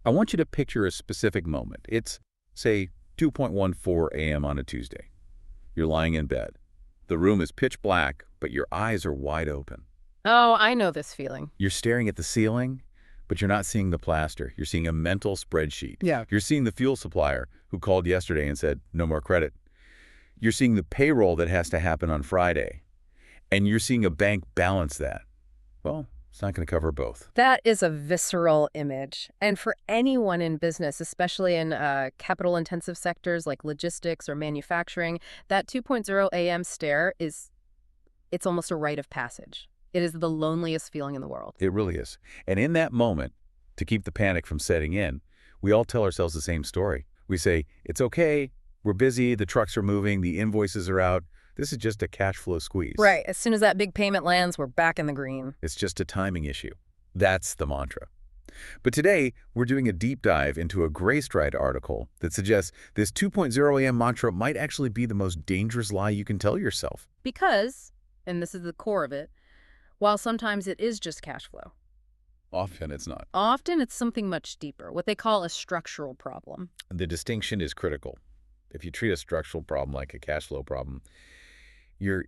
I want you to picture a specific moment. It's, say, 2:14 a.m. on a Tuesday. You're lying in bed. The room is pitch black, but your eyes are wide open. Oh, I know this feeling. You're staring at the ceiling, but you're not seeing the plaster. You're seeing a mental spreadsheet. Yeah. You're seeing the fuel supplier who called yesterday and said, no more credit. You're seeing the payroll that has to happen on Friday. And you're seeing a bank balance that. Well, it's not going to cover both. That is a visceral image. And for anyone in business, especially in capital-intensive sectors like logistics or manufacturing, that 2.0 a.m. stare it's almost a rite of passage. It is the loneliest feeling in the world. It really is. And in that moment, to keep the panic from setting in, we all tell ourselves the same story. We say, it's okay, we're busy, the trucks are moving, the invoices are out. This is just a cash flow squeeze. Right. As soon as that big payment lands, we're back in the green. It's just a timing issue. That's the mantra. But today, we're doing a deep dive into a Greystride article that suggests this 2.0 a.m. mantra might actually be the most dangerous lie you can tell yourself. Because, and this is the core of it, while sometimes it is just cash flow, Often it's not. often it's something much deeper, what they call a structural problem. The distinction is critical. If you treat a structural problem like a cash flow problem, you're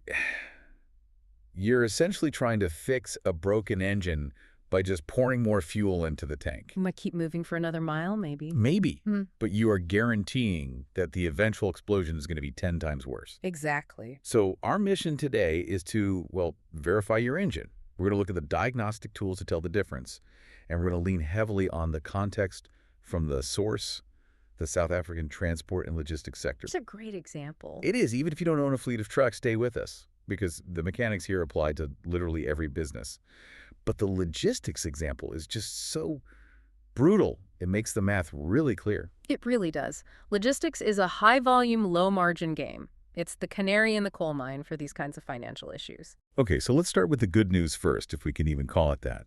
essentially trying to fix a broken engine by just pouring more fuel into the tank. We might keep moving for another mile, maybe. Maybe, Hmm. but you are guaranteeing that the eventual explosion is going to be 10 times worse. Exactly. So our mission today is to, well, verify your engine. We're going to look at the diagnostic tools to tell the difference, and we're going to lean heavily on the context from the source, the South African transport and logistics sector. It's a great example. It is. Even if you don't own a fleet of trucks, stay with us, because the mechanics here apply to literally every business. But the logistics example is just so brutal. It makes the math really clear. It really does. Logistics is a high-volume, low-margin game. It's the canary in the coal mine for these kinds of financial issues. Okay, so let's start with the good news first, if we can even call it that.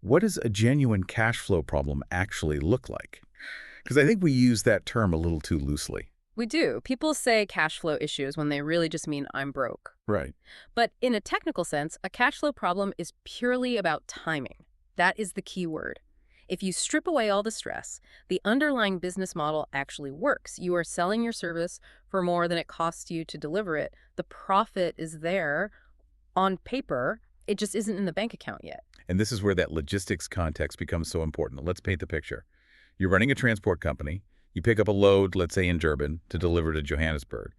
What does a genuine cash flow problem actually look like? Because I think we use that term a little too loosely. We do. People say cash flow issues when they really just mean I'm broke. Right. But in a technical sense, a cash flow problem is purely about timing. That is the key word. If you strip away all the stress, the underlying business model actually works. You are selling your service for more than it costs you to deliver it. The profit is there on paper. It just isn't in the bank account yet. And this is where that logistics context becomes so important. Let's paint the picture. You're running a transport company. You pick up a load, let's say in Durban, to deliver to Johannesburg.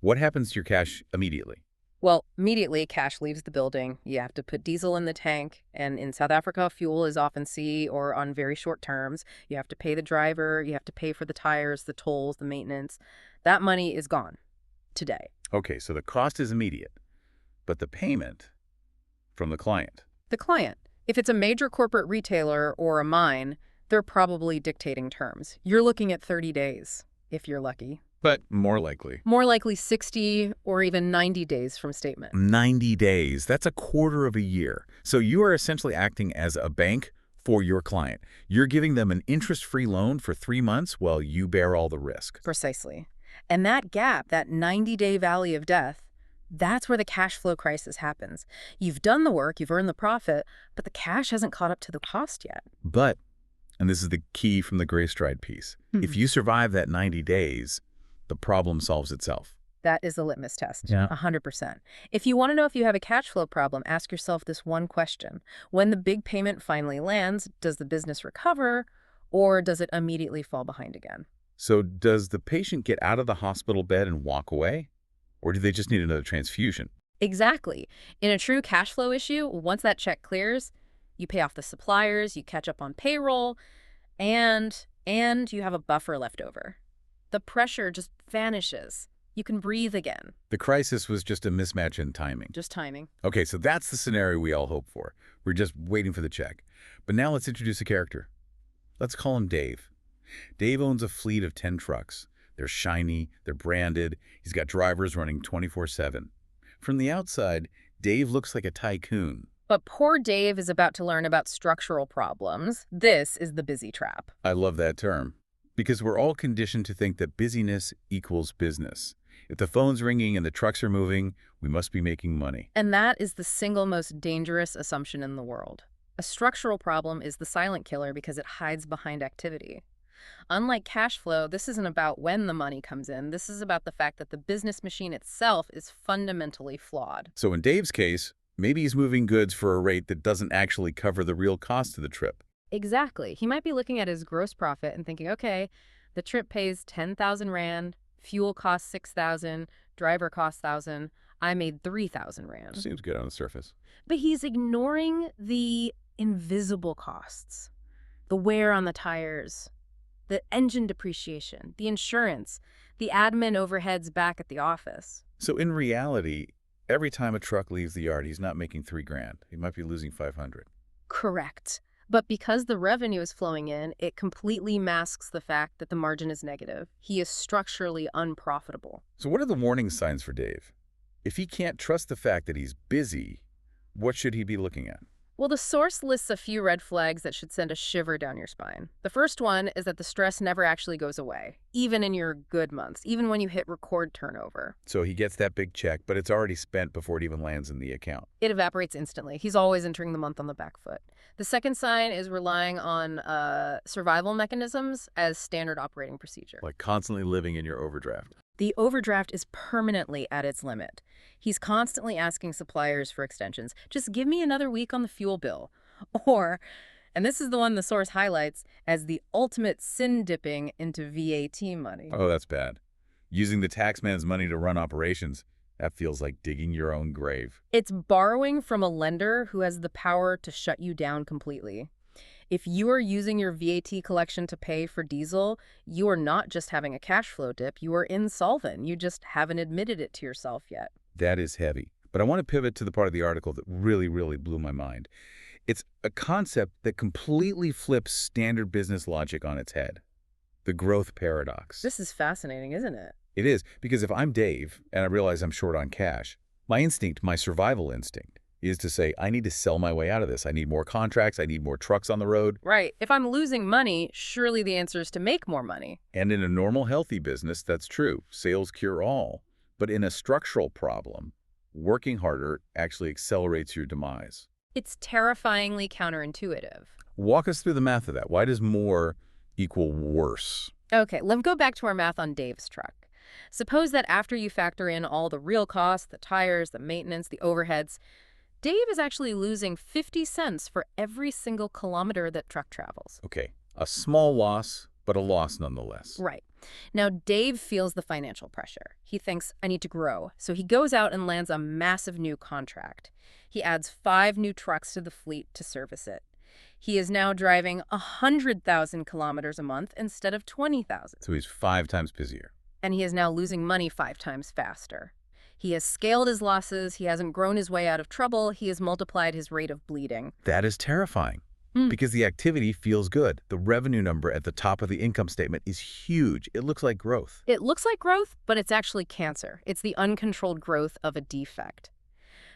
What happens to your cash immediately? Well, immediately cash leaves the building. You have to put diesel in the tank. And in South Africa, fuel is often C or on very short terms. You have to pay the driver. You have to pay for the tires, the tolls, the maintenance. That money is gone today. Okay, so the cost is immediate, but the payment from the client. The client, if it's a major corporate retailer or a mine, they're probably dictating terms. You're looking at 30 days, if you're lucky. But more likely. More likely 60 or even 90 days from statement. 90 days. That's a quarter of a year. So you are essentially acting as a bank for your client. You're giving them an interest-free loan for 3 months while you bear all the risk. Precisely. And that gap, that 90-day valley of death, that's where the cash flow crisis happens. You've done the work, you've earned the profit, but the cash hasn't caught up to the cost yet. But, and this is the key from the Greystride piece, if you survive that 90 days, the problem solves itself. That is the litmus test. Yeah. 100%. If you want to know if you have a cash flow problem, ask yourself this one question. When the big payment finally lands, does the business recover or does it immediately fall behind again? So does the patient get out of the hospital bed and walk away? Or do they just need another transfusion? Exactly. In a true cash flow issue, once that check clears, you pay off the suppliers, you catch up on payroll, and you have a buffer left over. The pressure just vanishes. You can breathe again. The crisis was just a mismatch in timing. Just timing. Okay, so that's the scenario we all hope for. We're just waiting for the check. But now let's introduce a character. Let's call him Dave. Dave owns a fleet of 10 trucks. They're shiny, they're branded, he's got drivers running 24/7. From the outside, Dave looks like a tycoon. But poor Dave is about to learn about structural problems. This is the busy trap. I love that term, because we're all conditioned to think that busyness equals business. If the phone's ringing and the trucks are moving, we must be making money. And that is the single most dangerous assumption in the world. A structural problem is the silent killer because it hides behind activity. Unlike cash flow, this isn't about when the money comes in. This is about the fact that the business machine itself is fundamentally flawed. So in Dave's case, maybe he's moving goods for a rate that doesn't actually cover the real cost of the trip. Exactly. He might be looking at his gross profit and thinking, okay, the trip pays 10,000 Rand, fuel costs 6,000, driver costs 1,000, I made 3,000 Rand. Seems good on the surface. But he's ignoring the invisible costs, the wear on the tires, the engine depreciation, the insurance, the admin overheads back at the office. So in reality, every time a truck leaves the yard, he's not making $3,000. He might be losing 500. Correct. But because the revenue is flowing in, it completely masks the fact that the margin is negative. He is structurally unprofitable. So what are the warning signs for Dave? If he can't trust the fact that he's busy, what should he be looking at? Well, the source lists a few red flags that should send a shiver down your spine. The first one is that the stress never actually goes away, even in your good months, even when you hit record turnover. So he gets that big check, but it's already spent before it even lands in the account. It evaporates instantly. He's always entering the month on the back foot. The second sign is relying on survival mechanisms as standard operating procedure. Like constantly living in your overdraft. The overdraft is permanently at its limit. He's constantly asking suppliers for extensions. Just give me another week on the fuel bill. Or, and this is the one the source highlights as the ultimate sin dipping into VAT money. Oh, that's bad. Using the taxman's money to run operations. That feels like digging your own grave. It's borrowing from a lender who has the power to shut you down completely. If you are using your VAT collection to pay for diesel, you are not just having a cash flow dip, you are insolvent. You just haven't admitted it to yourself yet. That is heavy. But I want to pivot to the part of the article that really, really blew my mind. It's a concept that completely flips standard business logic on its head. The growth paradox. This is fascinating, isn't it? It is, because if I'm Dave and I realize I'm short on cash, my instinct, my survival instinct, is to say, I need to sell my way out of this. I need more contracts. I need more trucks on the road. Right. If I'm losing money, surely the answer is to make more money. And in a normal, healthy business, that's true. Sales cure all. But in a structural problem, working harder actually accelerates your demise. It's terrifyingly counterintuitive. Walk us through the math of that. Why does more equal worse? Okay, let's go back to our math on Dave's truck. Suppose that after you factor in all the real costs, the tires, the maintenance, the overheads, Dave is actually losing 50 cents for every single kilometer that truck travels. Okay, a small loss, but a loss nonetheless. Right. Now, Dave feels the financial pressure. He thinks, I need to grow. So he goes out and lands a massive new contract. He adds 5 new trucks to the fleet to service it. He is now driving 100,000 kilometers a month instead of 20,000. So he's 5 times busier. And he is now losing money 5 times faster. He has scaled his losses. He hasn't grown his way out of trouble. He has multiplied his rate of bleeding. That is terrifying. Because the activity feels good. The revenue number at the top of the income statement is huge. It looks like growth. It looks like growth, but it's actually cancer. It's the uncontrolled growth of a defect.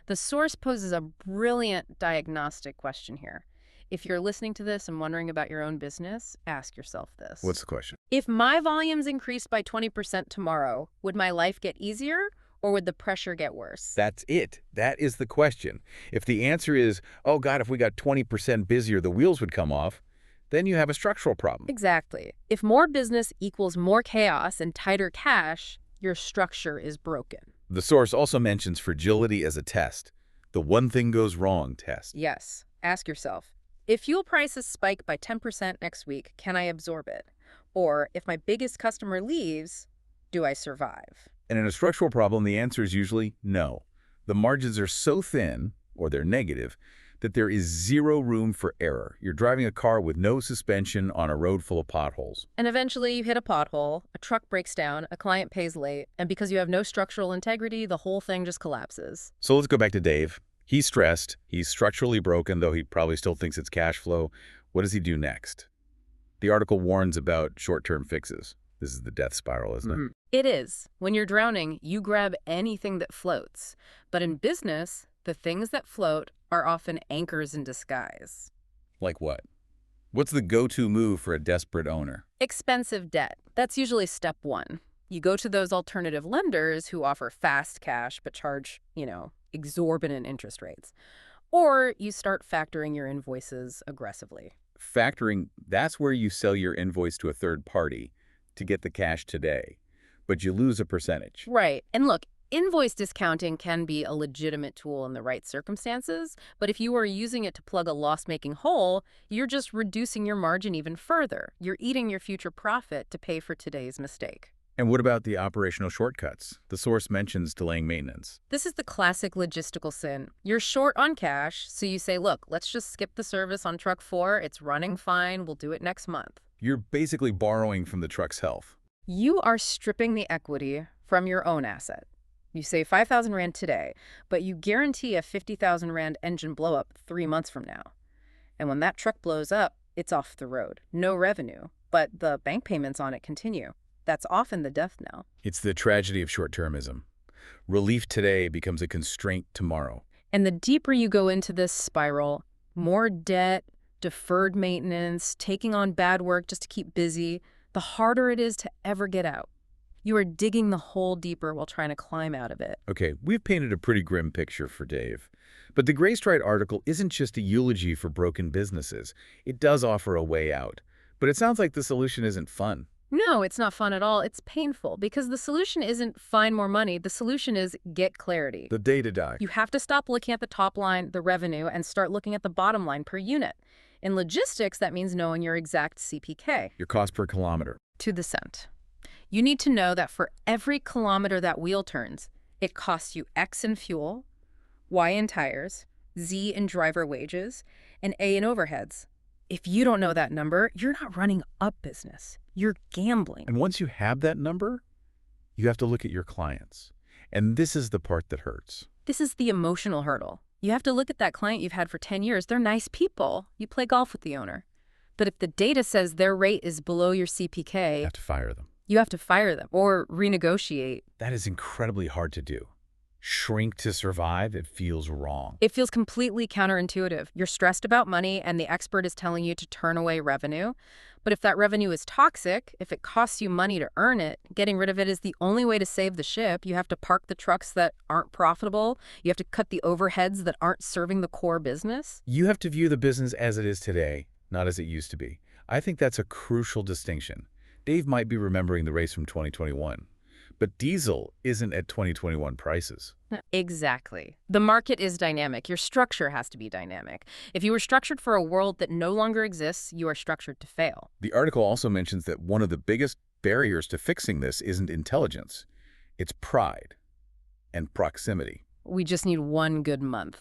The source poses a brilliant diagnostic question here. If you're listening to this and wondering about your own business, ask yourself this. What's the question? If my volumes increased by 20% tomorrow, would my life get easier? Or would the pressure get worse? That's it. That is the question. If the answer is, oh God, if we got 20% busier, the wheels would come off, then you have a structural problem. Exactly. If more business equals more chaos and tighter cash, your structure is broken. The source also mentions fragility as a test. The one thing goes wrong test. Yes. Ask yourself, if fuel prices spike by 10% next week, can I absorb it? Or if my biggest customer leaves, do I survive? And in a structural problem, the answer is usually no. The margins are so thin, or they're negative, that there is zero room for error. You're driving a car with no suspension on a road full of potholes. And eventually you hit a pothole, a truck breaks down, a client pays late, and because you have no structural integrity, the whole thing just collapses. So let's go back to Dave. He's stressed. He's structurally broken, though he probably still thinks it's cash flow. What does he do next? The article warns about short-term fixes. This is the death spiral, isn't it? It is. When you're drowning, you grab anything that floats. But in business, the things that float are often anchors in disguise. Like what? What's the go-to move for a desperate owner? Expensive debt. That's usually step one. You go to those alternative lenders who offer fast cash but charge, exorbitant interest rates. Or you start factoring your invoices aggressively. Factoring, that's where you sell your invoice to a third party to get the cash today, but you lose a percentage. Right. And look, invoice discounting can be a legitimate tool in the right circumstances, but if you are using it to plug a loss-making hole, you're just reducing your margin even further. You're eating your future profit to pay for today's mistake. And what about the operational shortcuts? The source mentions delaying maintenance. This is the classic logistical sin. You're short on cash, so you say, look, let's just skip the service on truck 4. It's running fine. We'll do it next month. You're basically borrowing from the truck's health. You are stripping the equity from your own asset. You save 5,000 Rand today, but you guarantee a 50,000 Rand engine blowup 3 months from now. And when that truck blows up, it's off the road. No revenue, but the bank payments on it continue. That's often the death knell. It's the tragedy of short-termism. Relief today becomes a constraint tomorrow. And the deeper you go into this spiral, more debt, deferred maintenance, taking on bad work just to keep busy, the harder it is to ever get out. You are digging the hole deeper while trying to climb out of it. Okay, we've painted a pretty grim picture for Dave. But the Greystride article isn't just a eulogy for broken businesses. It does offer a way out. But it sounds like the solution isn't fun. No, it's not fun at all. It's painful because the solution isn't find more money. The solution is get clarity. The day to die. You have to stop looking at the top line, the revenue, and start looking at the bottom line per unit. In logistics, that means knowing your exact CPK. Your cost per kilometer. To the cent. You need to know that for every kilometer that wheel turns, it costs you X in fuel, Y in tires, Z in driver wages, and A in overheads. If you don't know that number, you're not running a business. You're gambling. And once you have that number, you have to look at your clients. And this is the part that hurts. This is the emotional hurdle. You have to look at that client you've had for 10 years. They're nice people. You play golf with the owner. But if the data says their rate is below your CPK, You have to fire them. you have to fire them or renegotiate. That is incredibly hard to do. Shrink to survive, it feels wrong. It feels completely counterintuitive. You're stressed about money and the expert is telling you to turn away revenue. But if that revenue is toxic, if it costs you money to earn it, getting rid of it is the only way to save the ship. You have to park the trucks that aren't profitable. You have to cut the overheads that aren't serving the core business. You have to view the business as it is today, not as it used to be. I think that's a crucial distinction. Dave might be remembering the race from 2021, but diesel isn't at 2021 prices. Exactly. The market is dynamic. Your structure has to be dynamic. If you were structured for a world that no longer exists, you are structured to fail. The article also mentions that one of the biggest barriers to fixing this isn't intelligence. It's pride and proximity. We just need one good month.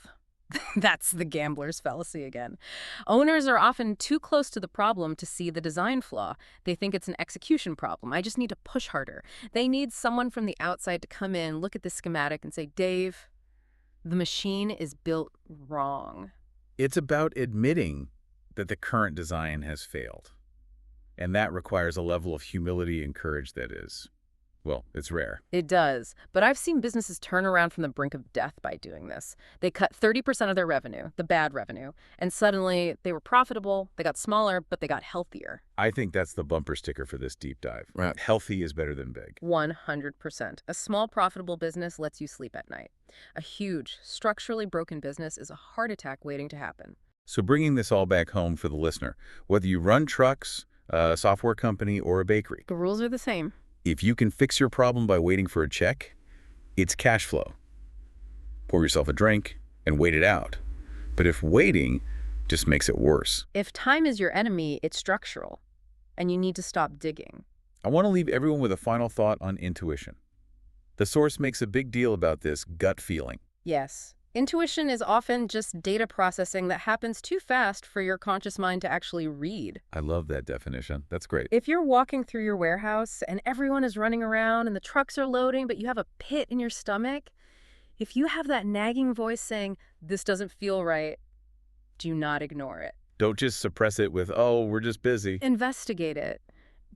That's the gambler's fallacy again. Owners are often too close to the problem to see the design flaw. They think it's an execution problem. I just need to push harder. They need someone from the outside to come in, look at the schematic, and say, Dave, the machine is built wrong. It's about admitting that the current design has failed. And that requires a level of humility and courage that is, well, it's rare. It does. But I've seen businesses turn around from the brink of death by doing this. They cut 30% of their revenue, the bad revenue, and suddenly they were profitable, they got smaller, but they got healthier. I think that's the bumper sticker for this deep dive. Right. Healthy is better than big. 100%. A small, profitable business lets you sleep at night. A huge, structurally broken business is a heart attack waiting to happen. So bringing this all back home for the listener, whether you run trucks, a software company, or a bakery, The rules are the same. if you can fix your problem by waiting for a check, it's cash flow. Pour yourself a drink and wait it out. But if waiting just makes it worse. If time is your enemy, it's structural, and you need to stop digging. I want to leave everyone with a final thought on intuition. The source makes a big deal about this gut feeling. Yes. Intuition is often just data processing that happens too fast for your conscious mind to actually read. I love that definition. That's great. If you're walking through your warehouse and everyone is running around and the trucks are loading, but you have a pit in your stomach, if you have that nagging voice saying, this doesn't feel right, do not ignore it. Don't just suppress it with, oh, we're just busy. Investigate it.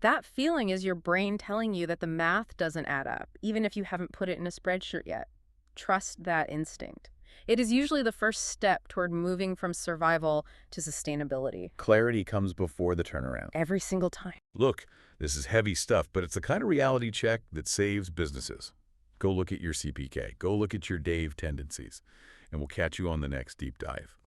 That feeling is your brain telling you that the math doesn't add up, even if you haven't put it in a spreadsheet yet. Trust that instinct. It is usually the first step toward moving from survival to sustainability. Clarity comes before the turnaround. Every single time. Look, this is heavy stuff, but it's the kind of reality check that saves businesses. Go look at your CPK. Go look at your Dave tendencies. and we'll catch you on the next deep dive.